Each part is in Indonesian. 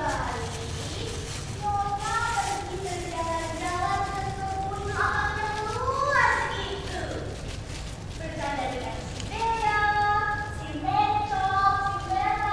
baik, Nyonya pergi berjalan-jalan ke kebun makan yang luas itu. Bercanda dengan si Bea, si Mencong, si Bella.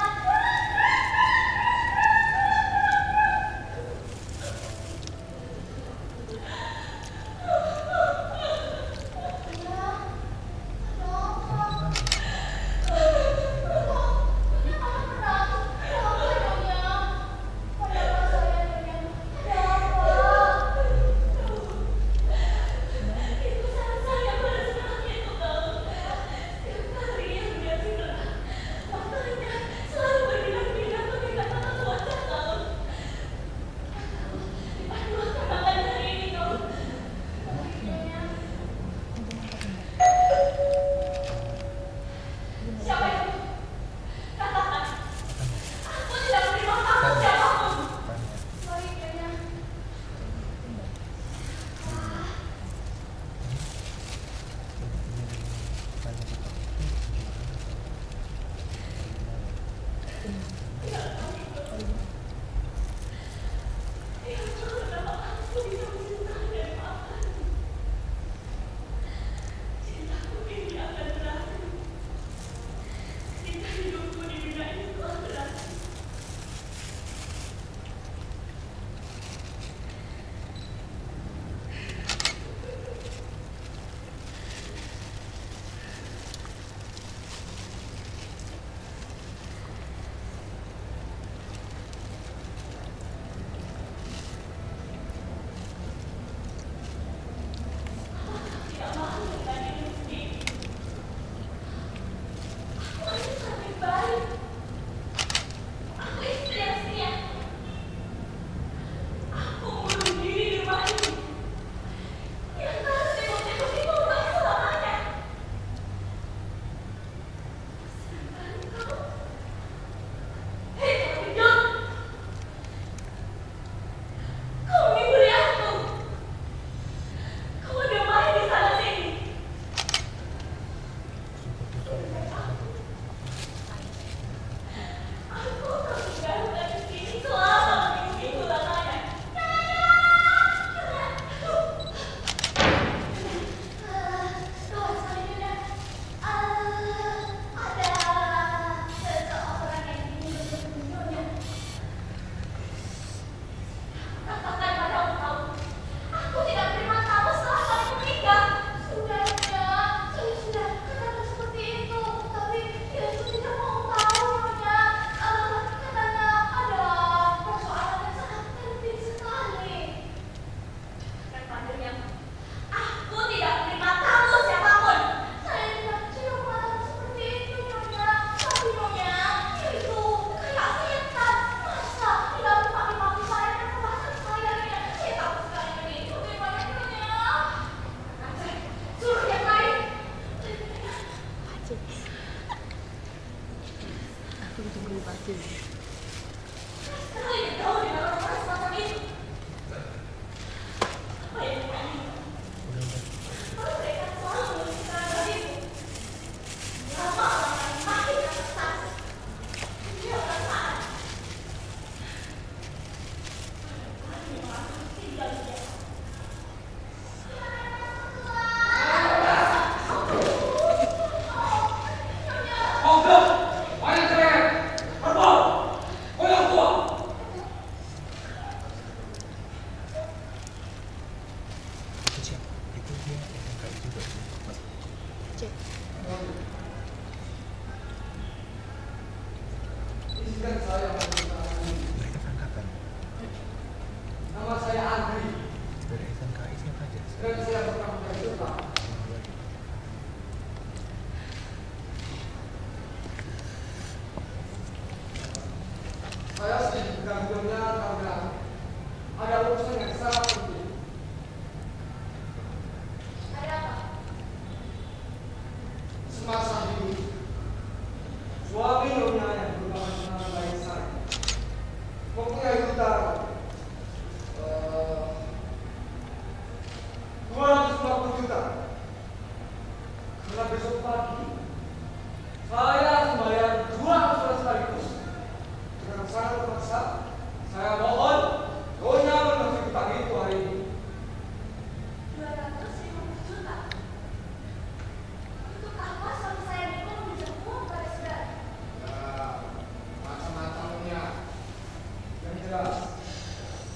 Jelas.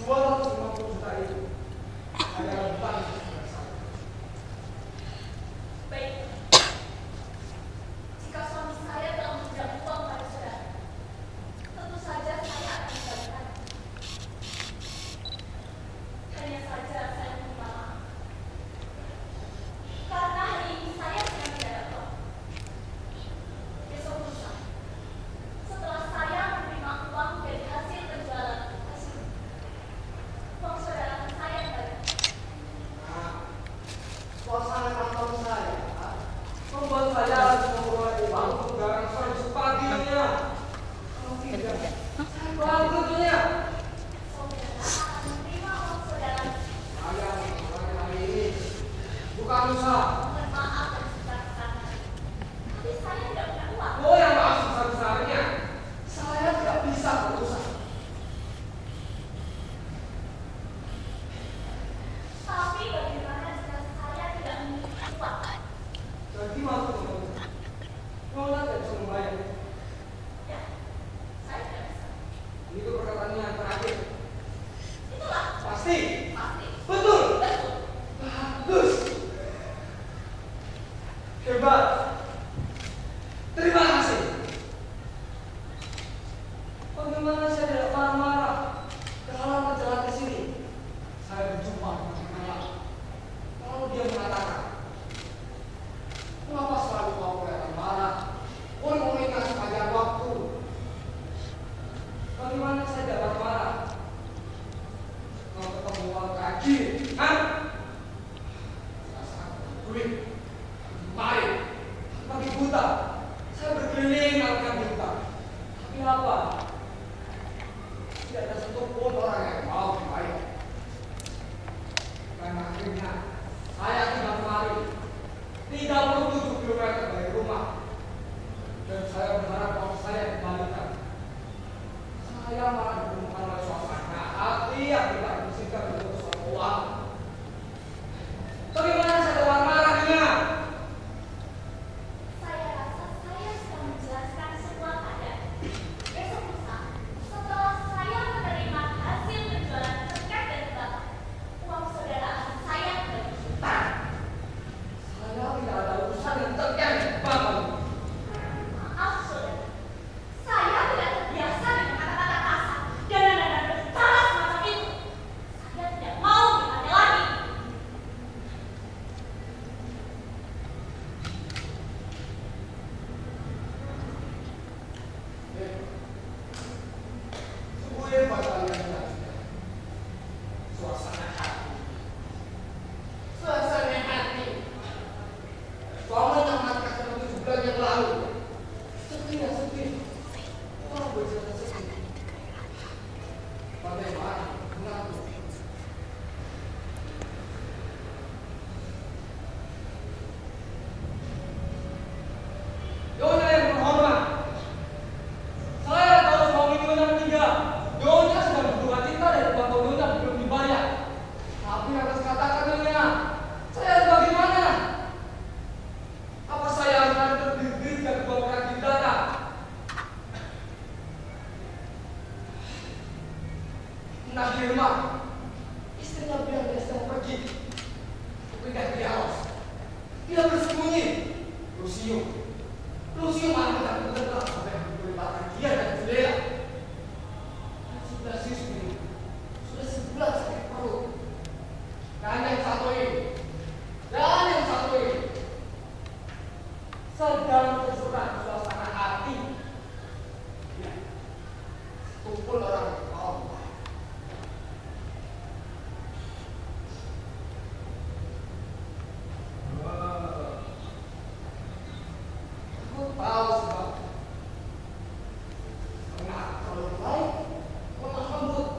250 juta itu adalah beban kepada saya. Baik. Jika suami saya telah meminjam uang pada saudara, tentu saja saya akan kembalikan. Hanya saja saya minta maaf. Karena hari ini saya sedang tidak ada uang. Besok lusa, setelah saya menerima uang dari hasil penjualan hasil uang saudara akan saya kembalikan. Nah, suasana kantor saya membuat saya harus memperoleh uang untuk garang saya sepaginya. Kalau tidak, saya bangkrut dunia. Saudara akan menerima uang saudara. Saya memperoleh hari ini, bukan lusa. Mohon maaf dan sebesar-besarnya. Tapi saya tidak punya uang. Oh, yang maaf besar-besarnya. Saya tidak bisa berusaha. Tapi bagaimana jika saya tidak memiliki uang? Jadi maksudnya, Nona tidak bisa membayar. Ya, saya tidak bisa. Itu perkataannya yang terakhir. Itulah Pasti. pasti. Betul. Betul. Bagus. Hebat. Terima kasih. Bagaimana saya tidak marah-marah kalau berjalan ke sini? Saya berjumpa dengan Nala. Lalu dia mengatakan, "Kenapa selalu kau kelihatan marah? Kau mengingat sepanjang waktu." Bagaimana saya dapat marah? Kau ketemu uang kaki, kan? Duit, mari, bagi buta. Saya berkeliling melakukan buta. Tapi apa? Tidak ada satupun orang yang mau dibayar. Dan akhirnya, saya tinggal kemari, 37 kilometer dari rumah. Dan saya berharap uang saya dikembalikan. Saya malah ditemukan oleh suasana hati yang tidak bersihkan untuk soal uang. Bagaimana saya marah-marahnya? Saya rasa saya sudah menjelaskan semua keadaan. Besok lusa, setelah saya menerima hasil penjualan terkait dari Bapak, uang saudara akan saya kembalikan. Saya tidak ada urusan yang terkait banget. Maaf saudara, saya tidak terbiasa dengan kata-kata kasar dan nada-nada berbicara semacam itu. Saya tidak mau dipakai lagi. Sungguh hebat kalian menjelaskan. Suasana hati. Suasana hati. Kau menyelamatkan 7 bulan yang lalu. Sedih ya sedih. Kau bercerita sedih. Bagaimana? Kenapa? Nyonya yang terhormat, saya tahu suami Nyonya meninggal. Nyonya sudah berduka cita dari uang Nyonya belum dibayar. Tapi atas katakan Nyonya, saya harus bagaimana? Apa saya harus terdiri dan dua kaki data? Nah, Firman, istrinya bilang dia sedang pergi. Pindah di house. Dia bersembunyi. Lucio malah mendapat sampai melibatkan dia dan jendela. Dan sudah siswi, sudah sebulan sakit perut. Dan yang satu ini, sedang terserang suasana hati. Ya, kumpul orang yang mau. Aku tahu sebab. Karena kalau baik, kau lembut.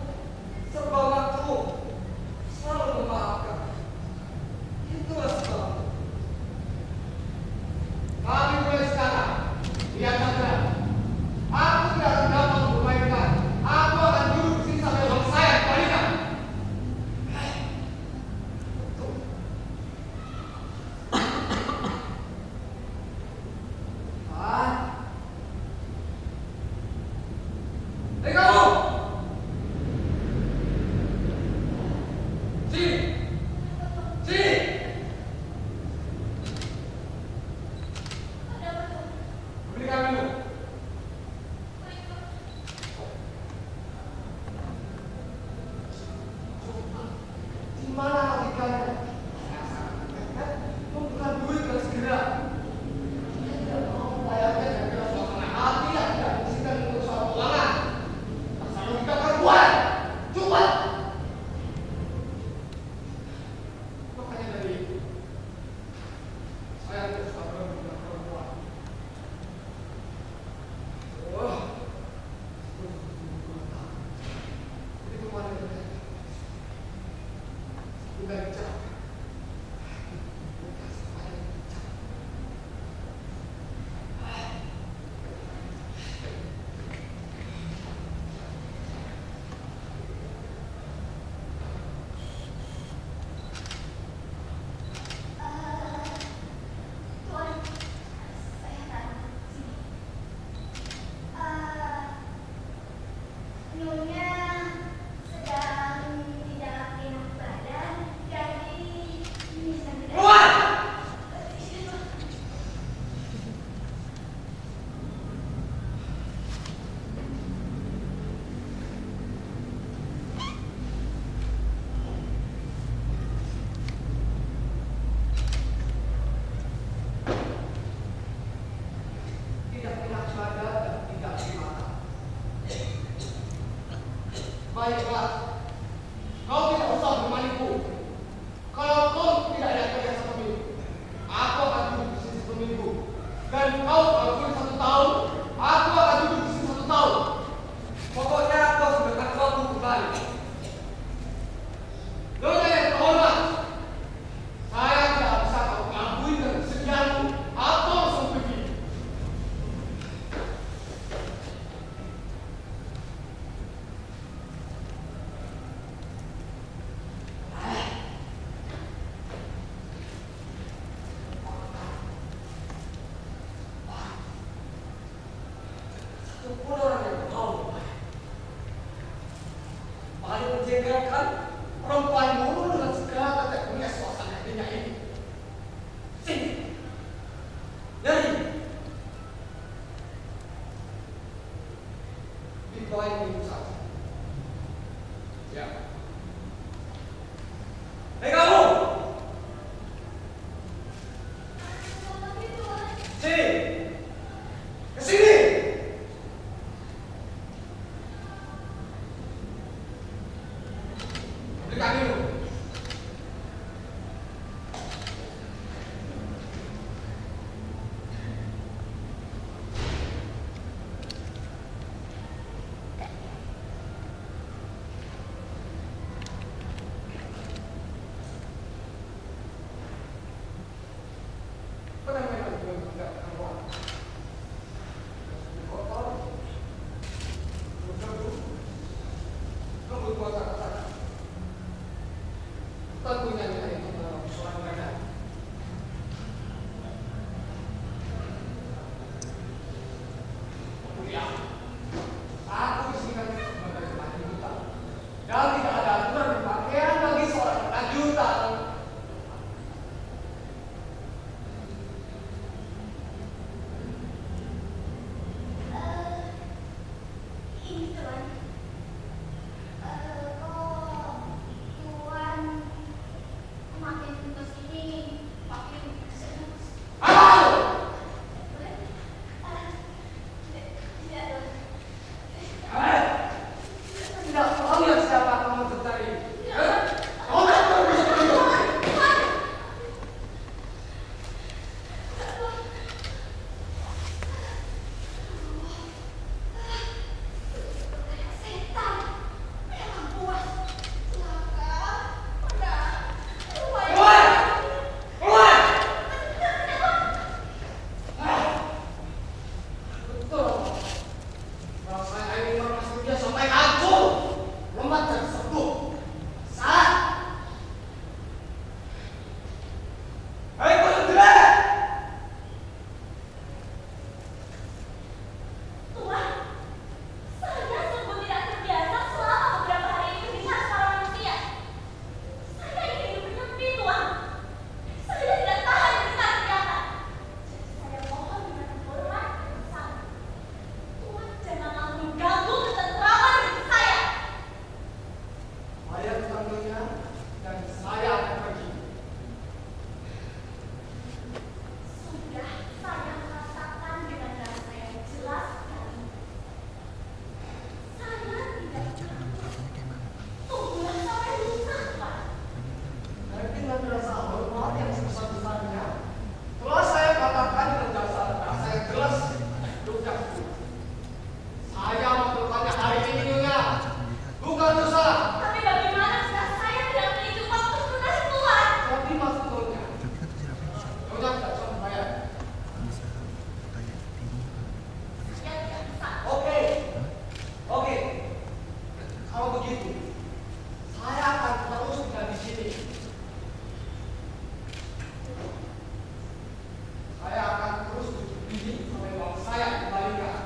Udah bicara. Tuan, saya akan sini. Nyonya sedang tidak enak badan, jadi ini sedang tidak. Keluar! Tidak enak badan dan tidak di mata. Baiklah, kau tidak usah bermanipu. Kalau kau tidak ada kerja satu minggu, aku akan duduk di sini 1 minggu. Dan kau kalau boleh 1 tahun, aku akan duduk di sini 1 tahun. Pokoknya kau sudah tak mampu kembali. Nyonya yang terhormat, saya tidak bisa kau kabui dengan kesediaanmu atau langsung pergi. Satu pun orang yang mau membayar. Paling menjengkelkan Perempuan mulu dengan segala kategori suasana hatinya ini. sini. Dari Di bawah minggu saja. Ya. hei kamu, Tapi Tuan, sini, ke sini. Berikan minum. Penampilan juga tidak keluar. Kotor. Berdebu. Kamu buat kata-kata. saya akan terus tinggal di sini. Saya akan terus duduk di sini sampai uang saya dikembalikan.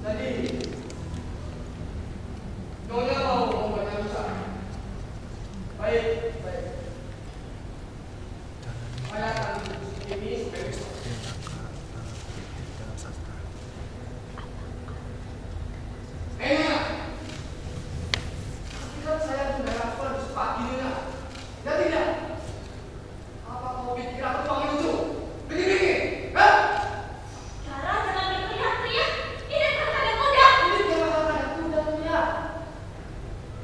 Jadi, Nyonya mau membuatnya rusak. Baik, baik. Saya akan duduk di sini sampai besok. Nyonya, kan saya sudah lakukan sepagi Nyonya. Ya tidak? Apa kau pikir aku panggil lucu? Begini-begini, hah? Tiara, jangan berteriak-teriak. Ini bukan ada kuda. Ini bukan masalah yang kuda Nyonya.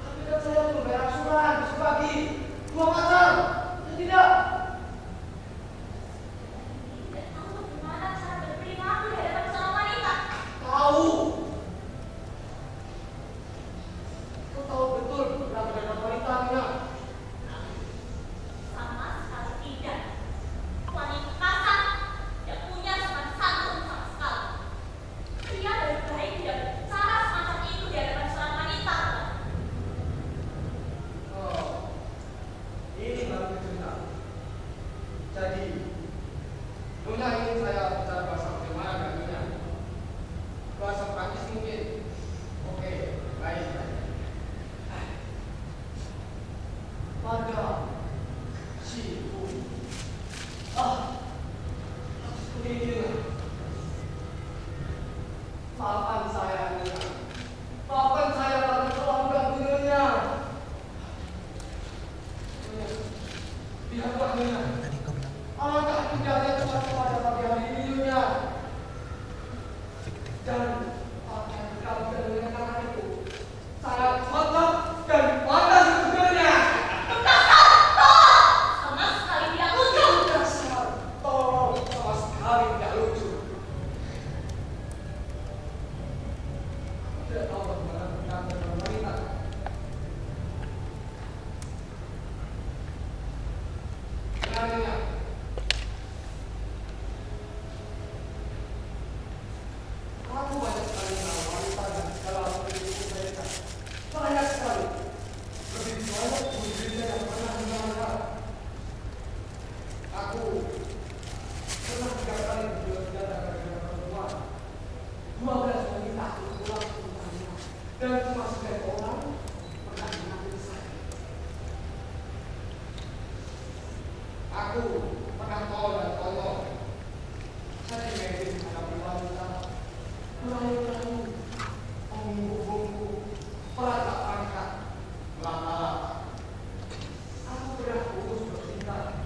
Tapi kan saya belum bayar angsuran sepagi 2 pasang. Ya tidak? Tidak tahu bagaimana cara berperilaku di hadapan seorang wanita. Tahu. Kau tahu betul berapa dengan wanita Nyonya. Sama sekali tidak. Wanita kasar, tidak punya sopan santun sama sekali. Dia lebih baik tidak berbicara semacam itu di hadapan seorang wanita. Oh, ini baru cerita. Jadi, Nyonya ingin saya bicara bahasa bagaimana kan Nyonya? Bahasa Prancis mungkin. Oke, baik, baik. Pada si ibu. Seperti ini Nyonya. Maafkan saya Nyonya. Maafkan saya karena telah mengganggu Nyonya. Nyonya, lihatlah Nyonya. Alangkah indahnya Tuhan pada pagi hari ini Nyonya. Dan pakaian kalian dengan tangan itu sangat cocok dan pantas untuk Nyonya. Sama sekali tidak lucu. Dasar tolong sama sekali tidak lucu. Aku tidak tahu bagaimana berkata dengan wanita. Benar Nyonya. Aku banyak sekali mengenal wanita dan segala perilaku mereka. Banyak sekali. Lebih banyak dirinya yang pernah mengenal. Aku pernah 3 kali berjual senjata dengan perempuan. 12 wanita aku pulang ke rumahnya. Dan cuma 9 orang pernah mengambil saya. Aku pernah tol dan tolong. Saya ingin menghadapi wanita. Melayu-layu, menghubungku, perangkat-perangkat, melata-lata. Aku pernah putus bercinta.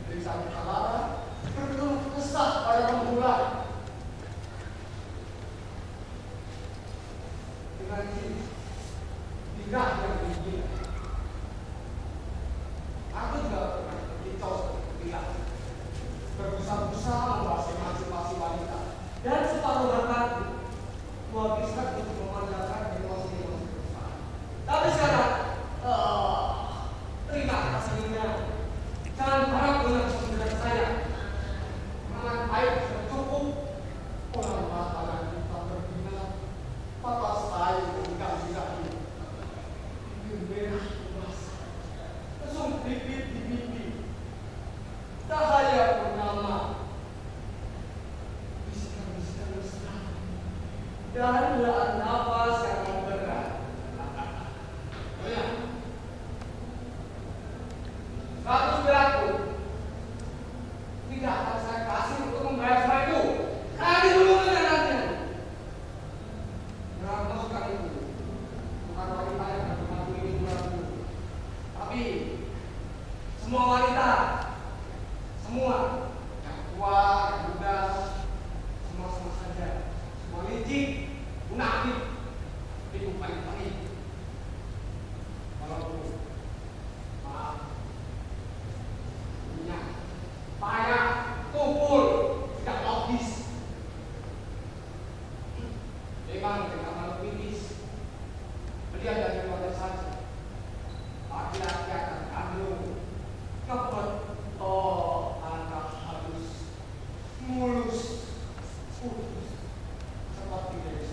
Dari satu kalara, berkeluh kesah pada rembulan. Dengan ini, tingkah yang begini. Aku juga pernah berkicau seperti dia. Berusaha-usaha menguasai masing-masing wanita. Dan separuh hartaku, kuhabiskan untuk memanjakan emosi-emosi besar. Tapi sekarang, terima kasih Nyonya. Jangan harap Nyonya bisa memberikan saya. Tangan air sudah cukup. Orang mata kita berbina. Papa saya bukan birahi. Bibir merah basah. Lesung bibit di pipi. Cahaya purnama. Bisikan-bisikan mesra. Dan helaan nafas yang berat. Nyonya, 100 perakku tidak akan saya kasih untuk membayar semua itu. Nanti dulu Nyonya nanti. Jangan masukkan itu. Bukan wanita yang berpengaruh ini bulanku. Tapi semua wanita, semua yang tua, yang muda, semua sama saja. Semua licik, munafik, tapi bukan yang baik. Kalau maaf, punya payah, tumpul, tidak logis. Memang dengan makhluk kritis, beliau dari wadah saja. Laki-laki akan kandung, kebet, angka halus, mulus, putus, seperti dari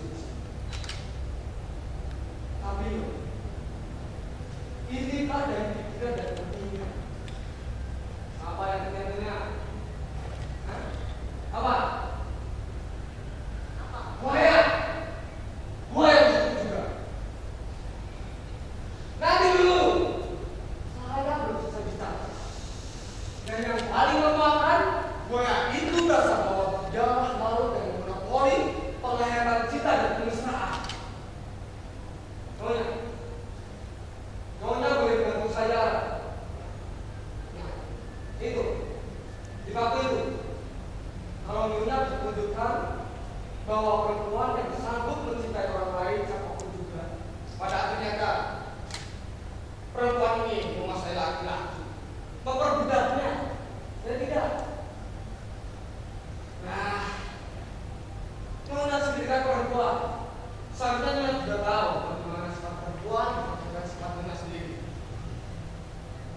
Seharusnya Nyonya sudah tahu bagaimana sifat perempuan dan sifat Nyonya sendiri.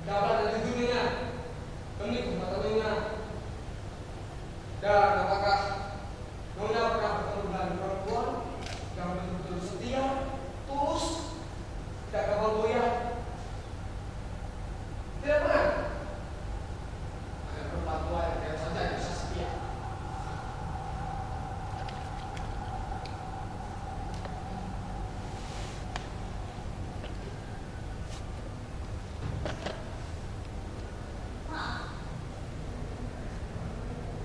Dapat dan jujur Nyonya demi kehormatan Nyonya. Dan apakah Nyonya pernah bertemu dengan perempuan yang betul-betul setia, tulus, tidak gampang goyah? Tidak pernah. Ada perempuan tua yang tidak saja bisa setia. Maaf.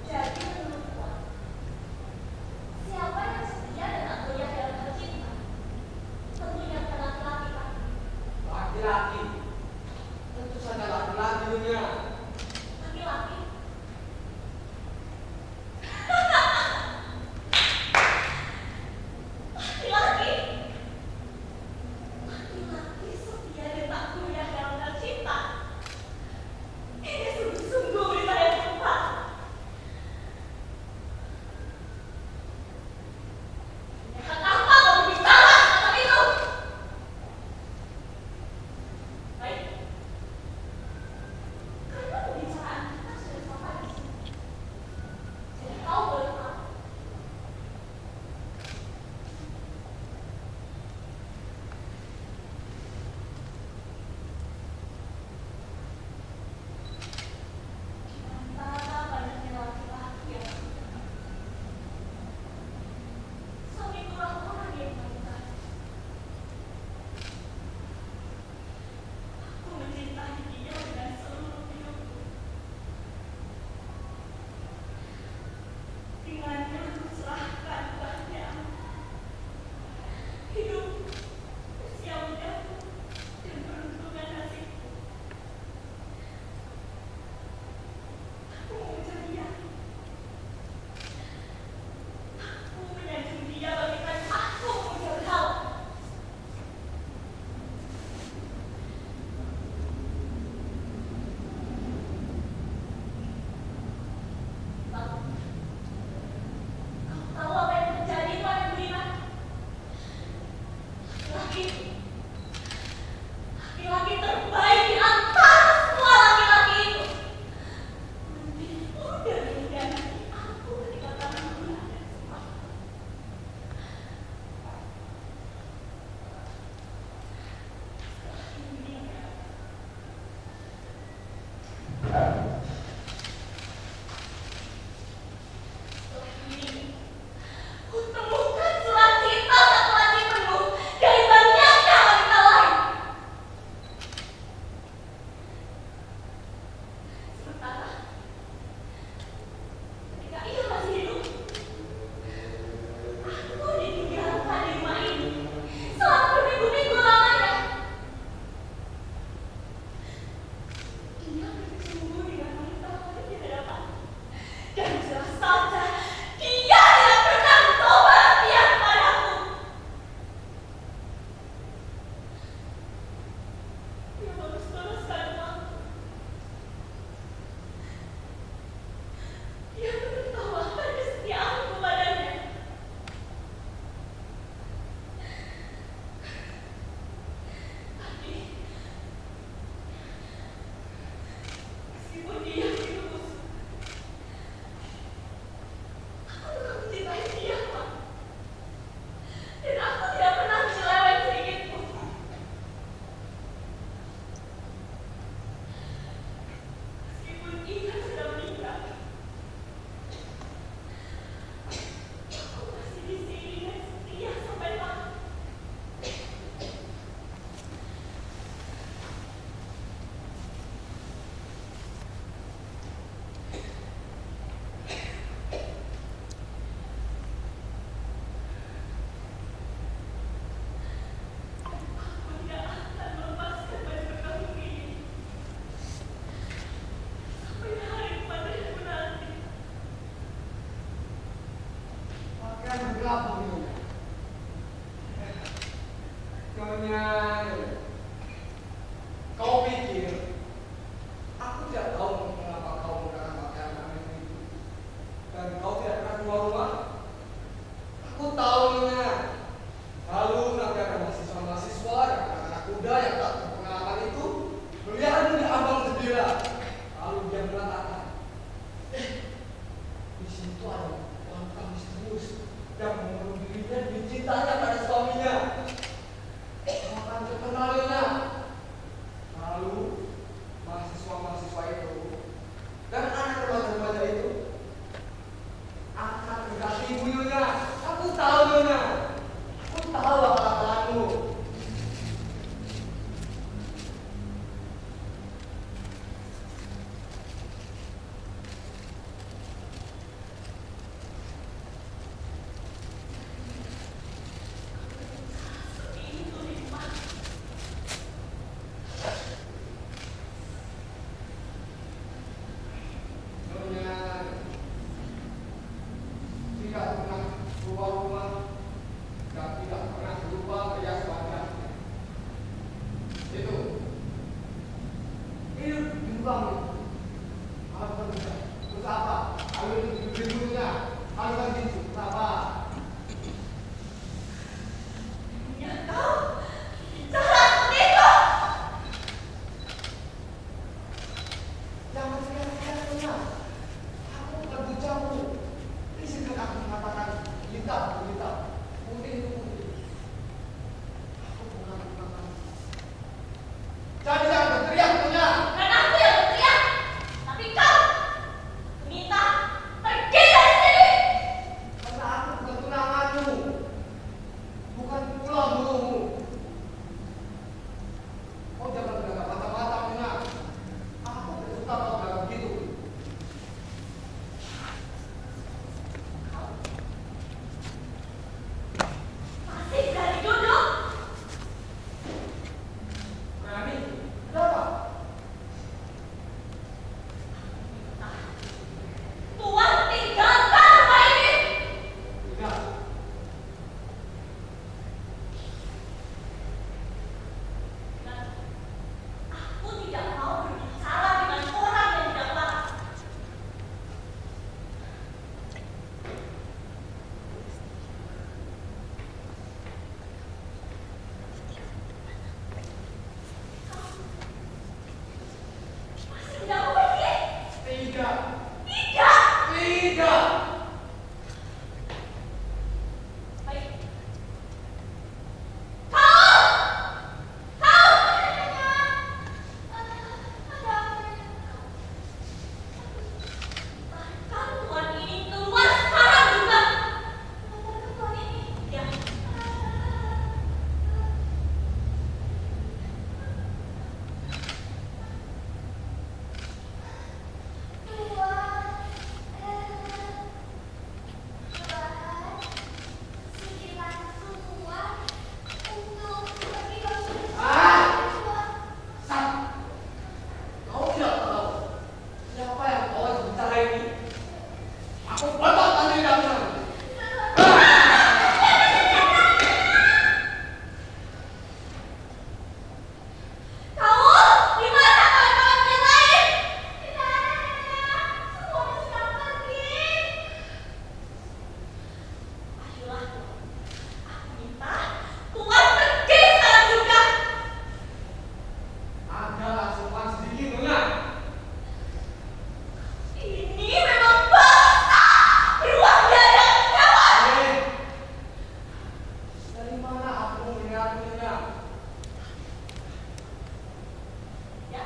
Jadi menurut Tuan, siapa yang setia dan tak goyah dalam hal cinta? Tentunya bukan laki-laki, kan? Laki-laki. Tentu saja laki-laki Nyonya. Laki-laki. Laki-laki. Laki-laki setia dan tak goyah dalam hal cinta. Ini sungguh-sungguh berita yang tepat. Nekat apa kau berbicara semacam itu? Baik. Karena pembicaraan kita sudah sampai di sini. Jadi kau boleh tahu. Di antara banyaknya laki-laki yang setia, suami kurang orang yang mencintai. Aku mencintai dia dengan seluruh hidupku. Dengannya aku serahkan padanya hidup, usia mudaku, dan peruntungan nasibku. Aku mengejar dia. Aku menyanjung dia bagaikan aku mengejar kau. Tahu? Kau tahu apa yang terjadi pada Budiman? Laki-laki terbaik di antara semua laki-laki itu. Udah mengkhianati aku ketika kami bulan dan semua. Setelah ini, kutemukan surat cinta satu lagi penuh dari banyaknya wanita lain. Sementara ketika ia masih hidup, aku ditinggalkan di rumah ini selama berminggu-minggu lamanya. Dia berkecumbu dengan wanita lain di hadapan, dan jelas saja dia tidak pernah mencoba setia kepadaku. Dia balas-balaskan uangku. Dia menertawakan kesetiaanku kepadanya. Tapi meskipun dia begitu busuk, aku tetap mencintai dia, Pak. Dan aku tidak pernah menyeleweng sedikitpun. Meskipun ia sudah meninggal, aku masih di sini dan setia sampai mati. Aku tidak akan melepaskan baju kamu ini sampai hari kematianku nanti. Pakaian bergelap Nyonya. Nyonya, kau pikir aku tidak tahu mengapa kau menggunakan pakaian aneh itu dan kau tidak pernah keluar rumah? Aku tahu Nyonya. Bagaimana aku melihatnya? Ya,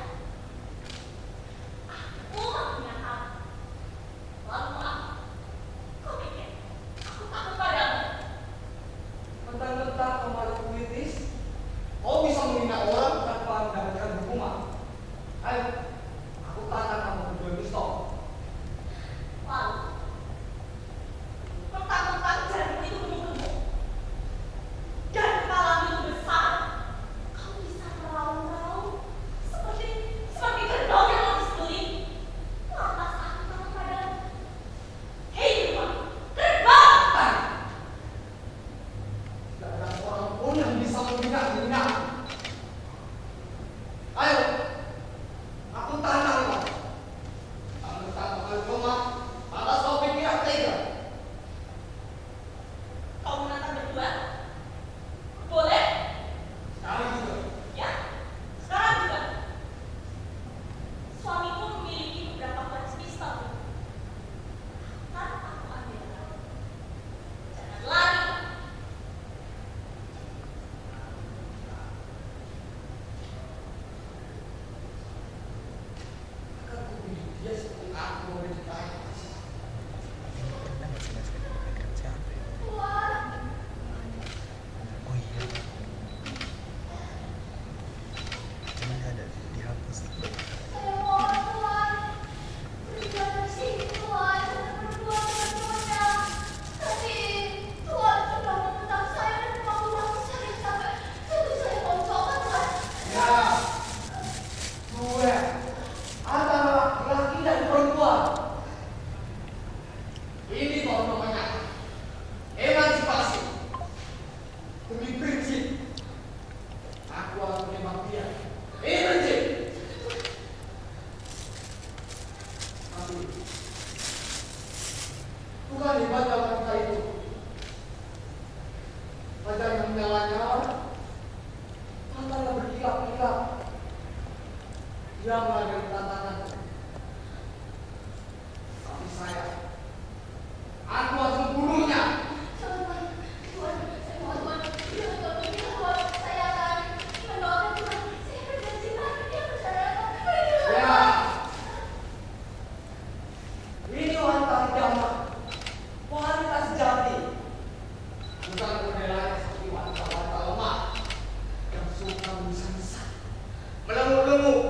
aku punya hak. Lalu apa? Kau pikir aku takut padamu? Mentang-mentang kemarin politis, Kau bisa menghina orang? tanpa mendapatkan hukuman. Ayo, aku tantang kamu berdua pistol. Lalu, mentang-mentang jarum itu gemuk-gemuk dan kepalamu itu besar, kau bisa meraung-raung seperti kerbau yang habis beli. Lantas aku takut padamu. Hei, kerbau! Kerbau! Tidak ada seorang pun yang bisa menghina. Ayo, aku tantang kau. Kamu katakan lemah, atas kau pikir aku tega. Kau menantang berdua? Boleh? Sekarang juga. Ya, sekarang juga. Suamiku memiliki beberapa baris pistol. Akan aku ambil. Jangan lari. Akan ku bunuh dia seperti aku menikahi. Tuan, Oh iya, cuman dia ada dihapus. saya mohon Tuan. Berikan dari sini Tuan. Saya berdua dengan Nyonya. Tapi Tuan sudah menentang saya dan membangun saya sampai tentu saya mau coba Tuan. Ya, duel antara laki-laki dan perempuan. Ini baru namanya emansipasi. Demi prinsip, aku akan menembak dia. Ini prinsip. Tapi, bukan hebatnya wanita itu. Wajah yang menyala-nyala, matanya berkilat-kilat. Dia menghadapi tantangan. Tapi aku harus membunuhnya. Tuan, saya mohon Tuan. Jangan Tuan pergi Tuan. Saya akan mendoakan Tuan. Saya berjanji Tuan. Dia percaya Tuan. Ya, ini wanita idaman, wanita sejati. Bukan modelnya seperti wanita-wanita lemah yang suka bisa-bisa, melemuk-lemuk.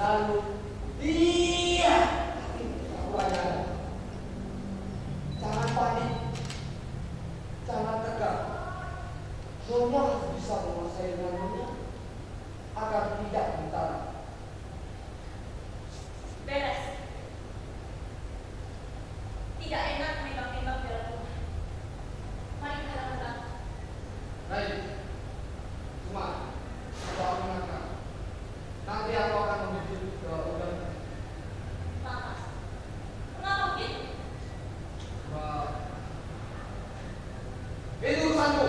Lalu dia wajah. Jangan panik, jangan tegang. Nyonya harus bisa menguasai dengan Nyonya agar tidak bintara. Beres. Tidak enak menembak-nembak dalam rumah. Mari kita lakukan. Baik. Cuma, kalau aku ingatkan, nanti aku akan membidik ke udang. Lantas. Mengapa begitu? Wah. Itu urusanku.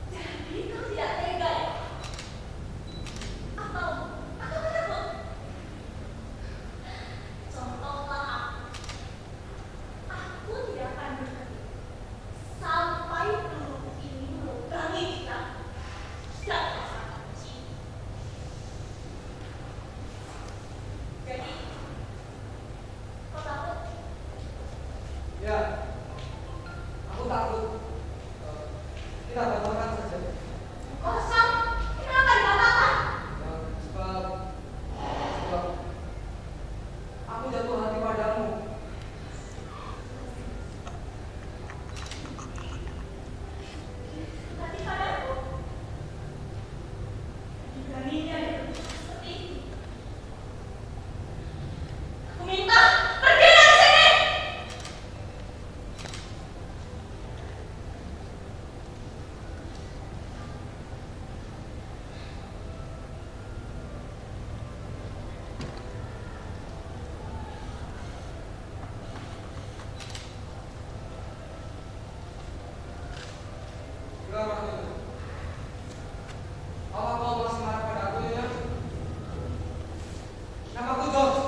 Jadi kau tidak tega ya? Atau takut? Contohlah aku. Aku tidak akan berhenti sampai peluru ini melukai kita dan masyarakat sini. Jadi, kau takut? Ya, aku takut. Kita batalkan saja. Kosong? Kenapa dibatalkan? Sebab aku jatuh hati padamu. Hati padaku. Beraninya dia berbicara seperti ini. Aku minta pergi dari sini. Kenapa itu? Apa kau masih marah pada aku, Nyonya? Namaku George.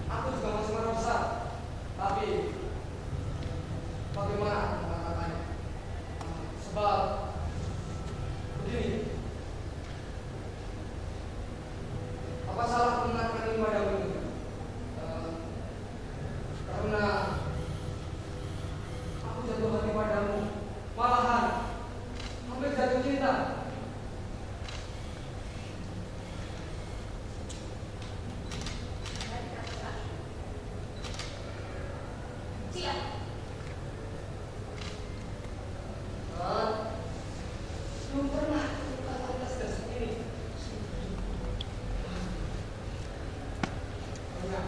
Aku juga masih marah besar. Tapi bagaimana aku mengatakannya? Sebab begini. Apa salah aku mengatakan ini padamu? Karena aku jatuh hati padamu, malahan hampir jatuh cinta. Siap. Belum pernah kata-kata seperti ini. Nyonya,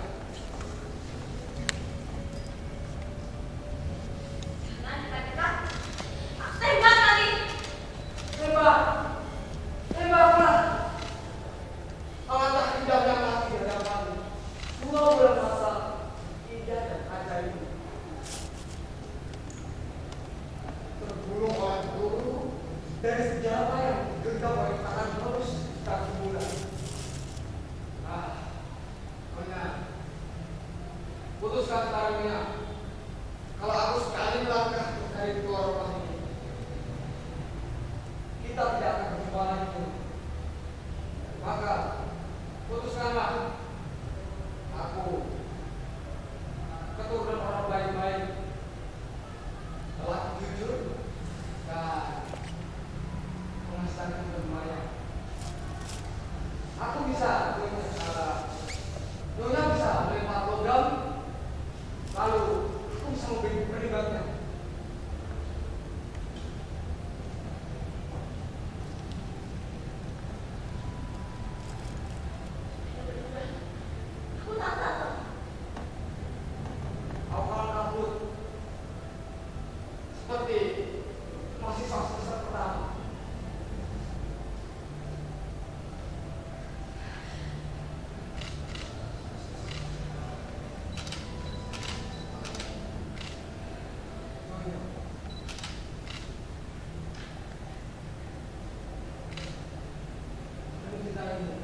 Jangan dekat-dekat. Tak tembak lagi. tembak, tembaklah. Alangkah indahnya mati di hadapanmu. 2 bulan masa indah dan ajaib. Terbunuh oleh peluru Dari senjata yang genggam oleh tangan terus kaki bulan. Nyonya, putuskan sekarang Nyonya. Kalau aku sekali melangkah dari keluar rumah ini, Kita tidak akan berjumpa lagi. maka putuskanlah. Aku keturunan orang baik-baik, lelaki jujur dan menghasilkan lumayan. Aku bisa Nyonya bisa melempar logam, lalu aku bisa menembaknya. Aku tak takut. Aku akan kabur Seperti masih semester pertama. Nyonya, mencintaimu.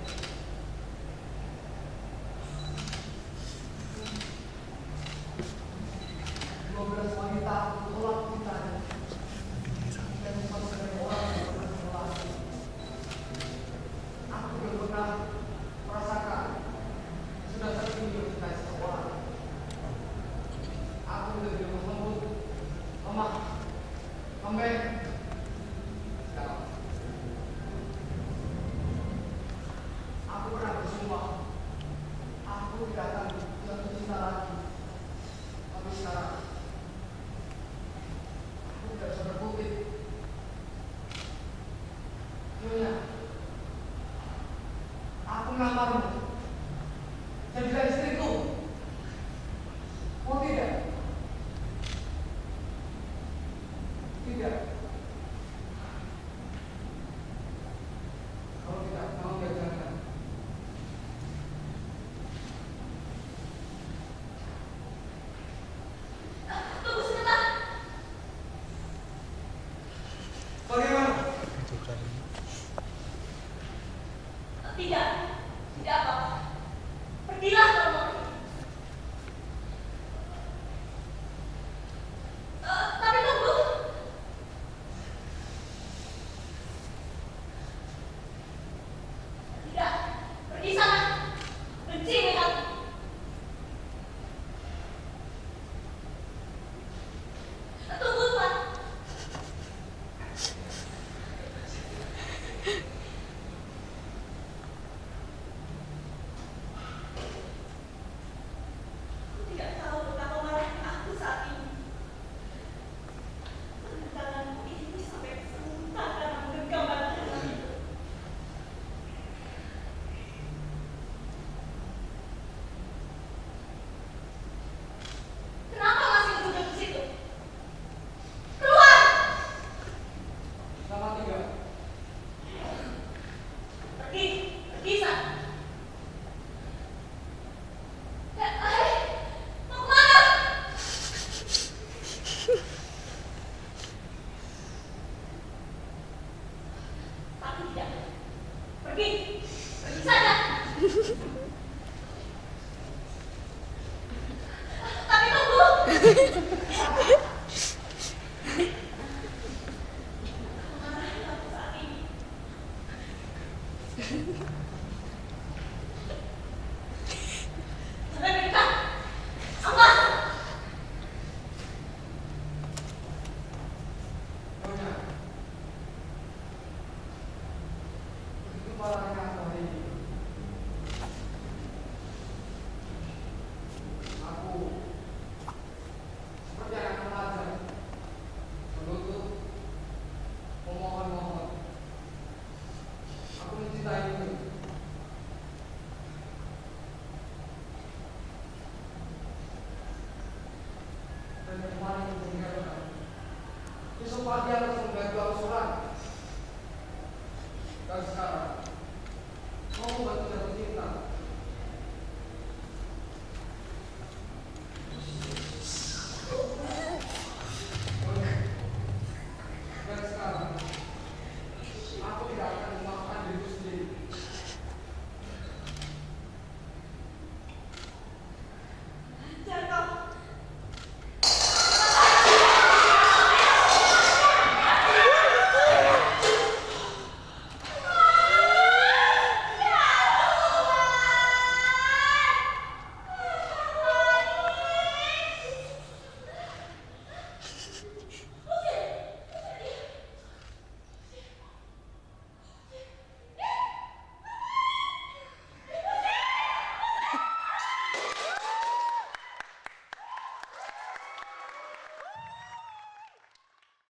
12 wanita tolak kita dan sebagai orang yang pernah melaki. Aku belum pernah merasakan sudah tertinggi mencintai seseorang. Aku sudah lembut, lemah, lembek, Tidak. Kalau tidak mau ya jangan. Tunggu sebentar. Bagaimana? Itu kali. Tidak. Tidak apa-apa. Pergilah kalau mau pergi. Tapi tunggu. Tidak. Pergi sana. Benci melihat. Tunggu, Tuan. Aku tidak tahu betapa marahnya aku saat ini. Tanganku ini sampai kesemutan karena menggenggam badan lagi. Kenapa masih duduk di situ? Keluar! Selamat tinggal. Pergi, pergi sana. Hei, mau kemana? Tapi tidak. Pergi, pergi saja. Tapi tunggu. Marahin aku saat ini. Jangan dekat. Awas. Nyonya. Begitu parahnya aku hari ini. Aku seperti anak remaja menuntut, memohon-mohon. Aku mencintai ini. Dan kemarin meninggalkan. Besok pagi aku akan